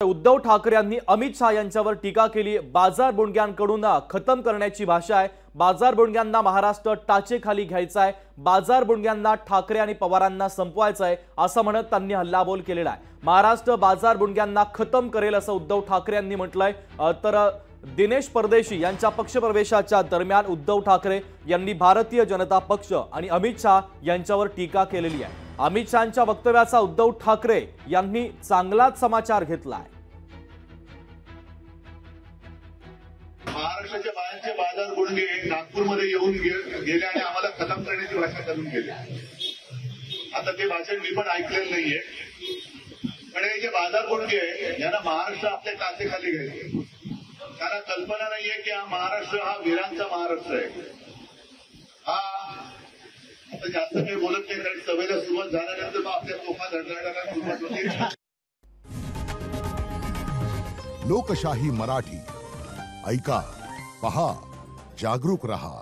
उद्धव ठाकरे यांनी अमित शाह यांच्यावर टीका केली। बाजार बोंडग्यांकडून खतम करण्याची भाषा आहे। बाजार बोंडग्यांना महाराष्ट्र टाचेखाली घ्यायचा आहे। बाजार बोंडग्यांना ठाकरे आणि पवारांना संपवायचं आहे असं म्हणत त्यांनी हल्लाबोल केलेला आहे। महाराष्ट्र बाजार बोंडग्यांना खतम करेल असं उद्धव ठाकरे यांनी म्हटलंय। तर दिनेश परदेशी यांच्या पक्षप्रवेशाच्या दरम्यान उद्धव ठाकरे यांनी भारतीय जनता पक्ष आणि अमित शाह यांच्यावर टीका केलेली आहे। अमित शहांच्या वक्तव्याचा उद्धव ठाकरे यांनी चांगलाच समाचार घेतलाय। महाराष्ट्राच्या बाहेरचे बाजार बोंडगे नागपूरमध्ये येऊन गेले आणि आम्हाला खतम करण्याची भाषा करून गेले। आता ते भाषण मी पण ऐकलेलं नाहीये, पण हे जे बाजार बोंडगे यांना महाराष्ट्र आपल्या टाचेखाली घ्यायचे। त्यांना कल्पना नाहीये की हा महाराष्ट्र हा वीरांचा महाराष्ट्र आहे। हा आता जास्त काही बोलत नाही, कारण सभेला सुरुवात झाल्यानंतर मग आपल्या तोफा धडधडायला सुरुवात होते। लोकशाही मराठी ऐका, पहा, जागरूक रहा।